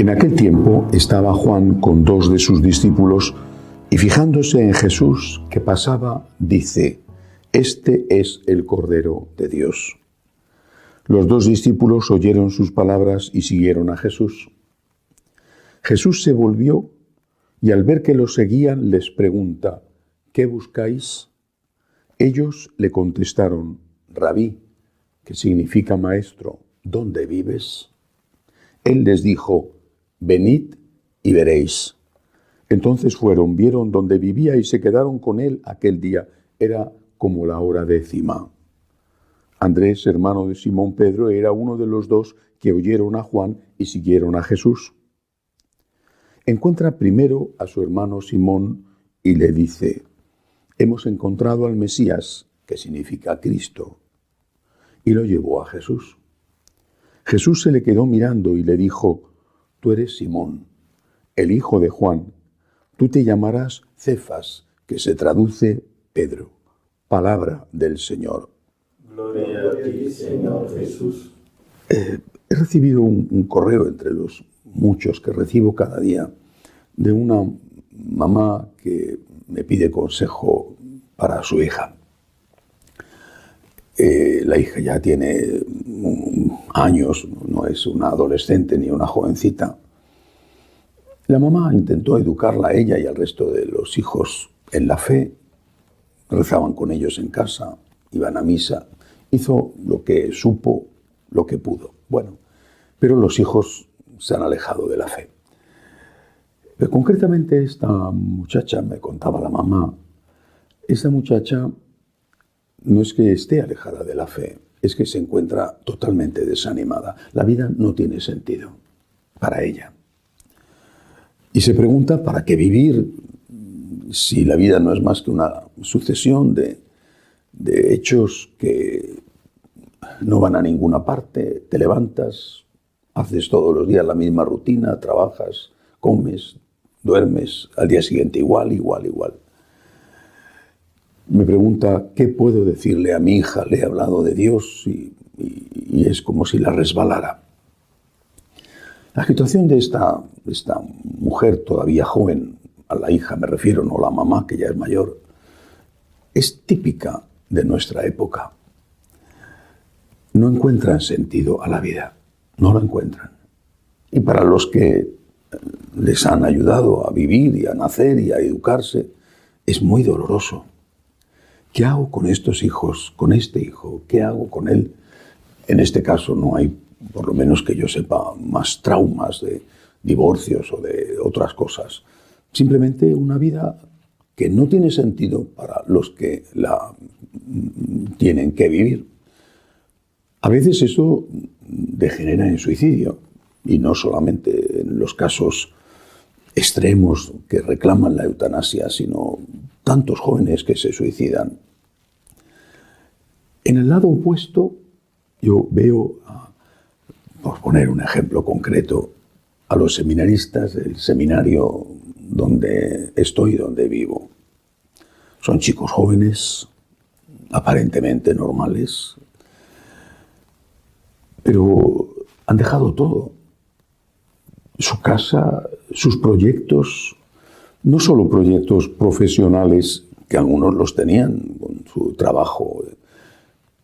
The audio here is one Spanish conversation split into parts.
En aquel tiempo estaba Juan con dos de sus discípulos y fijándose en Jesús que pasaba, dice: «Este es el Cordero de Dios». Los dos discípulos oyeron sus palabras y siguieron a Jesús. Jesús se volvió y al ver que los seguían les pregunta: «¿Qué buscáis?». Ellos le contestaron: «Rabí», que significa maestro, «¿dónde vives?». Él les dijo: «Venid y veréis». Entonces fueron, vieron dónde vivía y se quedaron con él aquel día. Era como la hora 10. Andrés, hermano de Simón Pedro, era uno de los dos que oyeron a Juan y siguieron a Jesús. Encuentra primero a su hermano Simón y le dice: «Hemos encontrado al Mesías», que significa Cristo, y lo llevó a Jesús. Jesús se le quedó mirando y le dijo: «Tú eres Simón, el hijo de Juan. Tú te llamarás Cefas», que se traduce Pedro, palabra del Señor. Gloria a ti, Señor Jesús. He recibido un correo entre los muchos que recibo cada día de una mamá que me pide consejo para su hija. La hija ya tiene años, no es una adolescente ni una jovencita. La mamá intentó educarla a ella y al resto de los hijos en la fe. Rezaban con ellos en casa, iban a misa. Hizo lo que supo, lo que pudo. Bueno, pero los hijos se han alejado de la fe. Pero concretamente esta muchacha, me contaba la mamá, esta muchacha no es que esté alejada de la fe, es que se encuentra totalmente desanimada. La vida no tiene sentido para ella. Y se pregunta, ¿para qué vivir si la vida no es más que una sucesión de hechos que no van a ninguna parte? Te levantas, haces todos los días la misma rutina, trabajas, comes, duermes, al día siguiente igual. Me pregunta, ¿qué puedo decirle a mi hija? Le he hablado de Dios y es como si la resbalara. La situación de esta mujer todavía joven, a la hija me refiero, no a la mamá que ya es mayor, es típica de nuestra época. No encuentran sentido a la vida, no lo encuentran. Y para los que les han ayudado a vivir y a nacer y a educarse, es muy doloroso. ¿Qué hago con estos hijos, con este hijo? ¿Qué hago con él? En este caso no hay, por lo menos que yo sepa, más traumas de divorcios o de otras cosas. Simplemente una vida que no tiene sentido para los que la tienen que vivir. A veces eso degenera en suicidio, y no solamente en los casos extremos que reclaman la eutanasia, sino tantos jóvenes que se suicidan. En el lado opuesto, yo veo, por poner un ejemplo concreto, a los seminaristas del seminario donde estoy, donde vivo. Son chicos jóvenes, aparentemente normales, pero han dejado todo. Su casa, sus proyectos, no solo proyectos profesionales, que algunos los tenían con su trabajo,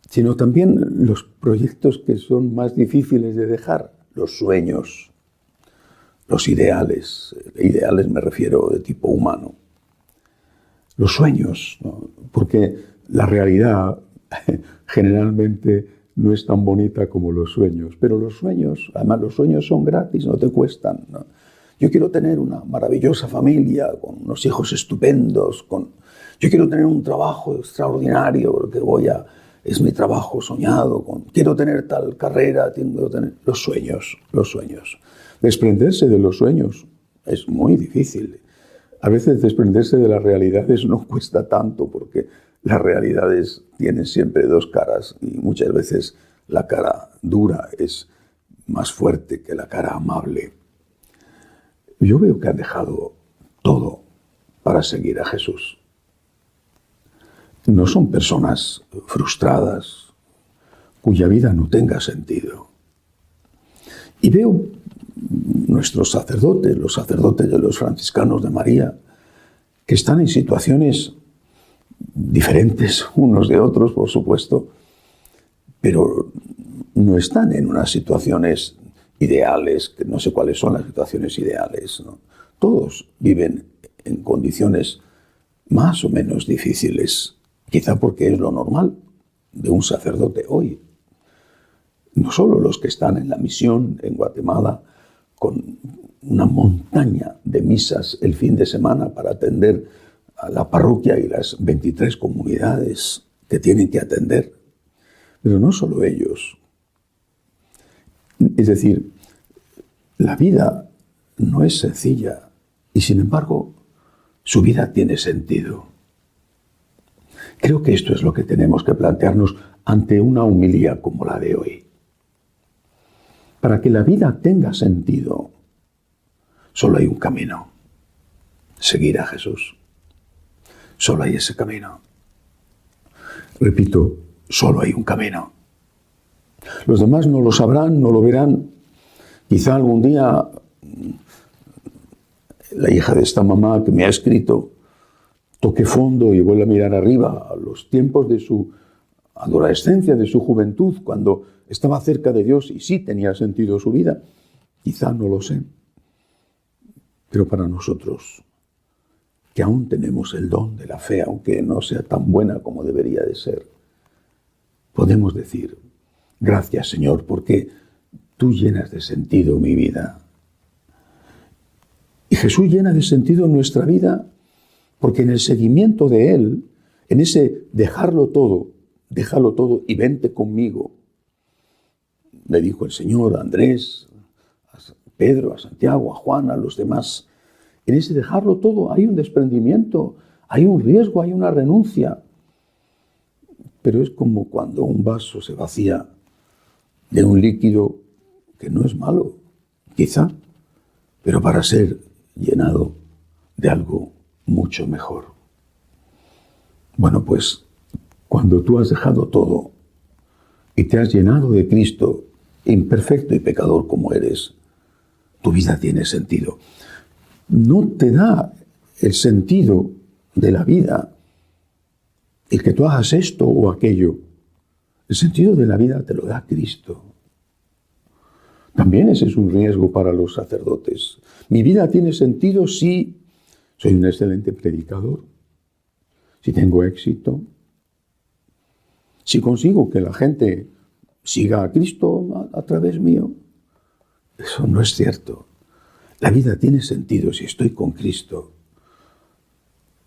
sino también los proyectos que son más difíciles de dejar, los sueños, los ideales. Ideales me refiero de tipo humano. Los sueños, ¿no? Porque la realidad generalmente no es tan bonita como los sueños, pero los sueños, además los sueños son gratis, no te cuestan, ¿no? Yo quiero tener una maravillosa familia, con unos hijos estupendos, yo quiero tener un trabajo extraordinario, porque es mi trabajo soñado, quiero tener tal carrera, tengo que tener los sueños. Desprenderse de los sueños es muy difícil. A veces desprenderse de las realidades no cuesta tanto, porque las realidades tienen siempre dos caras y muchas veces la cara dura es más fuerte que la cara amable. Yo veo que han dejado todo para seguir a Jesús. No son personas frustradas cuya vida no tenga sentido. Y veo nuestros sacerdotes, los sacerdotes de los franciscanos de María, que están en situaciones diferentes unos de otros, por supuesto, pero no están en unas situaciones ideales, que no sé cuáles son las situaciones ideales, ¿no? Todos viven en condiciones más o menos difíciles, quizá porque es lo normal de un sacerdote hoy. No solo los que están en la misión en Guatemala, con una montaña de misas el fin de semana para atender a la parroquia y las 23 comunidades que tienen que atender, pero no solo ellos. Es decir, la vida no es sencilla y sin embargo su vida tiene sentido. Creo que esto es lo que tenemos que plantearnos ante una homilía como la de hoy. Para que la vida tenga sentido, solo hay un camino: seguir a Jesús. Solo hay ese camino. Repito, solo hay un camino. Los demás no lo sabrán, no lo verán. Quizá algún día la hija de esta mamá que me ha escrito toque fondo y vuelva a mirar arriba a los tiempos de su adolescencia, de su juventud, cuando estaba cerca de Dios y sí tenía sentido su vida. Quizá no lo sé. Pero para nosotros, que aún tenemos el don de la fe, aunque no sea tan buena como debería de ser, podemos decir: gracias, Señor, porque tú llenas de sentido mi vida. Y Jesús llena de sentido nuestra vida porque en el seguimiento de Él, en ese déjalo todo y vente conmigo, le dijo el Señor a Andrés, a Pedro, a Santiago, a Juan, a los demás. En ese dejarlo todo hay un desprendimiento, hay un riesgo, hay una renuncia. Pero es como cuando un vaso se vacía de un líquido que no es malo, quizá, pero para ser llenado de algo mucho mejor. Bueno, pues cuando tú has dejado todo y te has llenado de Cristo, imperfecto y pecador como eres, tu vida tiene sentido. No te da el sentido de la vida el que tú hagas esto o aquello. El sentido de la vida te lo da Cristo. También ese es un riesgo para los sacerdotes. Mi vida tiene sentido si soy un excelente predicador, si tengo éxito, si consigo que la gente siga a Cristo a través mío. Eso no es cierto. La vida tiene sentido si estoy con Cristo.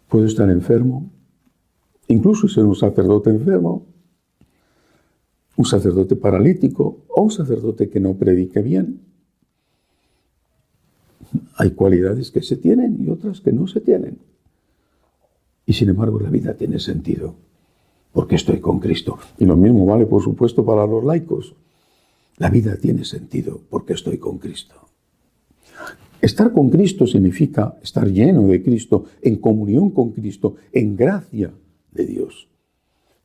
Puedo estar enfermo, incluso ser un sacerdote enfermo, un sacerdote paralítico o un sacerdote que no predique bien. Hay cualidades que se tienen y otras que no se tienen. Y sin embargo la vida tiene sentido porque estoy con Cristo. Y lo mismo vale, por supuesto, para los laicos. La vida tiene sentido porque estoy con Cristo. Estar con Cristo significa estar lleno de Cristo, en comunión con Cristo, en gracia de Dios.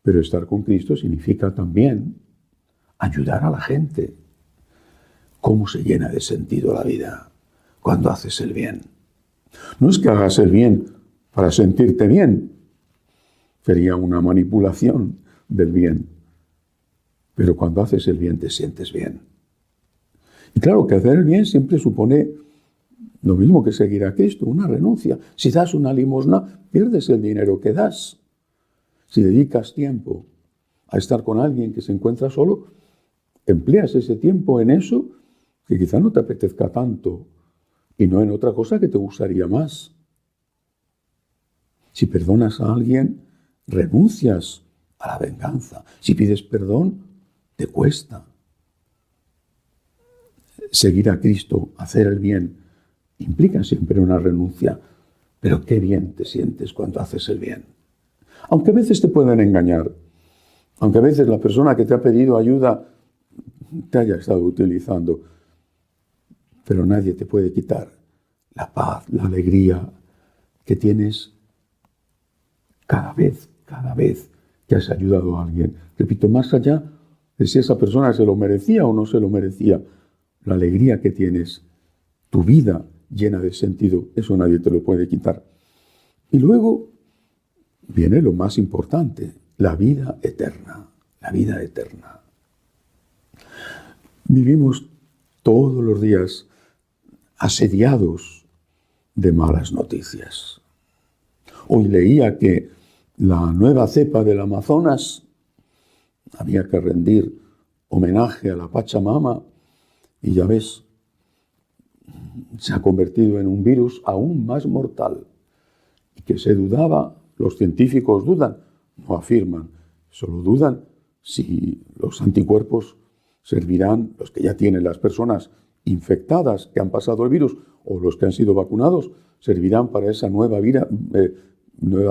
Pero estar con Cristo significa también ayudar a la gente. ¿Cómo se llena de sentido la vida? Cuando haces el bien. No es que hagas el bien para sentirte bien. Sería una manipulación del bien. Pero cuando haces el bien te sientes bien. Y claro que hacer el bien siempre supone lo mismo que seguir a Cristo, una renuncia. Si das una limosna, pierdes el dinero que das. Si dedicas tiempo a estar con alguien que se encuentra solo, empleas ese tiempo en eso que quizá no te apetezca tanto y no en otra cosa que te gustaría más. Si perdonas a alguien, renuncias a la venganza. Si pides perdón, te cuesta. Seguir a Cristo, hacer el bien, implica siempre una renuncia. Pero qué bien te sientes cuando haces el bien. Aunque a veces te pueden engañar, aunque a veces la persona que te ha pedido ayuda te haya estado utilizando, pero nadie te puede quitar la paz, la alegría que tienes cada vez que has ayudado a alguien. Repito, más allá de si esa persona se lo merecía o no se lo merecía, la alegría que tienes, tu vida llena de sentido, eso nadie te lo puede quitar. Y luego viene lo más importante, la vida eterna, la vida eterna. Vivimos todos los días asediados de malas noticias. Hoy leía que la nueva cepa del Amazonas había que rendir homenaje a la Pachamama y ya ves, se ha convertido en un virus aún más mortal y que se dudaba, los científicos dudan, no afirman, solo dudan si los anticuerpos servirán, los que ya tienen las personas infectadas que han pasado el virus o los que han sido vacunados, servirán para esa nueva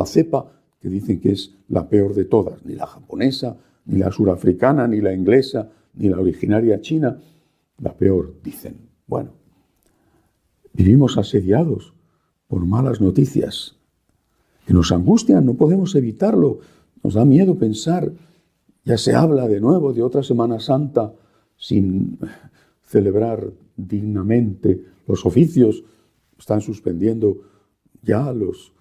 cepa que dicen que es la peor de todas, ni la japonesa, ni la surafricana, ni la inglesa, ni la originaria china, la peor, dicen. Bueno, vivimos asediados por malas noticias que nos angustian, no podemos evitarlo, nos da miedo pensar, ya se habla de nuevo de otra Semana Santa sin celebrar dignamente los oficios, están suspendiendo ya los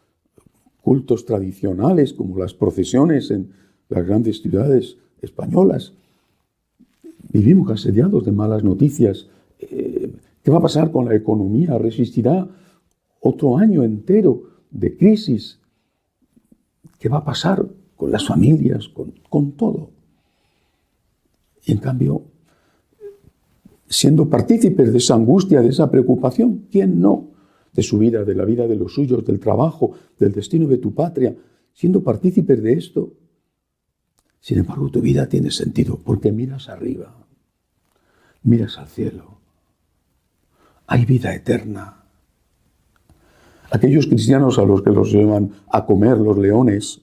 cultos tradicionales como las procesiones en las grandes ciudades españolas. Vivimos asediados de malas noticias. ¿Qué va a pasar con la economía? ¿Resistirá otro año entero de crisis? ¿Qué va a pasar con las familias, con todo? Y en cambio, siendo partícipes de esa angustia, de esa preocupación, ¿quién no? De su vida, de la vida de los suyos, del trabajo, del destino de tu patria, siendo partícipes de esto, sin embargo tu vida tiene sentido porque miras arriba, miras al cielo. Hay vida eterna. Aquellos cristianos a los que los llevan a comer los leones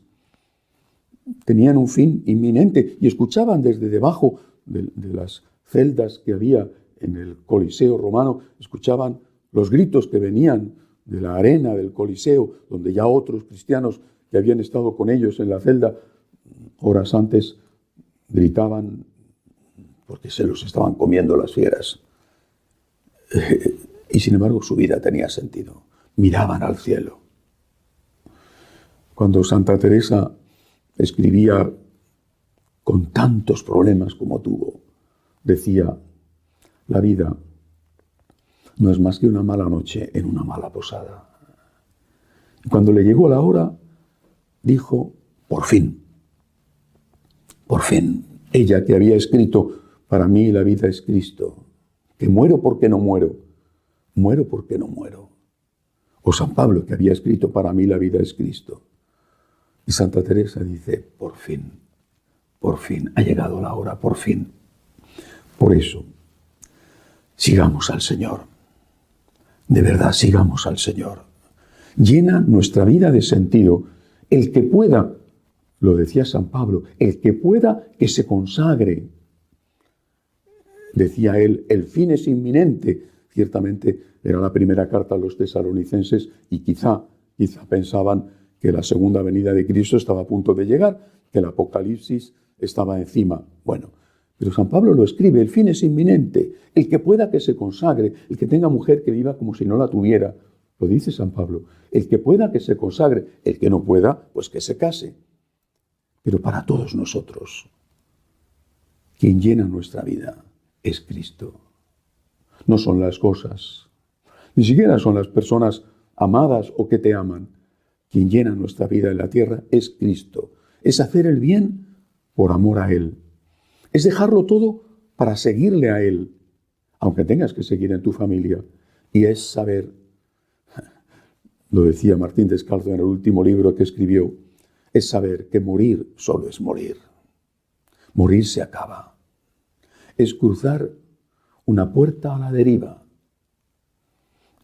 tenían un fin inminente y escuchaban desde debajo de las celdas que había en el Coliseo romano, escuchaban los gritos que venían de la arena del Coliseo, donde ya otros cristianos que habían estado con ellos en la celda horas antes gritaban porque se los estaban comiendo las fieras. Y sin embargo su vida tenía sentido. Miraban al cielo. Cuando Santa Teresa escribía con tantos problemas como tuvo, decía, la vida no es más que una mala noche en una mala posada. Y cuando le llegó la hora, dijo, por fin, ella que había escrito, para mí la vida es Cristo, que muero porque no muero, muero porque no muero. O San Pablo que había escrito, para mí la vida es Cristo. Y Santa Teresa dice, por fin, ha llegado la hora, por fin. Por eso, sigamos al Señor. De verdad, sigamos al Señor. Llena nuestra vida de sentido. El que pueda, lo decía San Pablo, el que pueda que se consagre. Decía él, el fin es inminente. Ciertamente era la primera carta a los tesalonicenses y quizá pensaban que la segunda venida de Cristo estaba a punto de llegar, que el Apocalipsis estaba encima. Bueno, pero San Pablo lo escribe, el fin es inminente. El que pueda que se consagre, el que tenga mujer que viva como si no la tuviera, lo dice San Pablo. El que pueda que se consagre, el que no pueda, pues que se case. Pero para todos nosotros, quien llena nuestra vida es Cristo. No son las cosas, ni siquiera son las personas amadas o que te aman. Quien llena nuestra vida en la tierra es Cristo. Es hacer el bien por amor a Él. Es dejarlo todo para seguirle a Él, aunque tengas que seguir en tu familia. Y es saber, lo decía Martín Descalzo en el último libro que escribió, es saber que morir solo es morir. Morir se acaba. Es cruzar una puerta a la deriva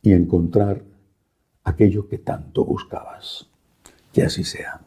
y encontrar aquello que tanto buscabas. Que así sea.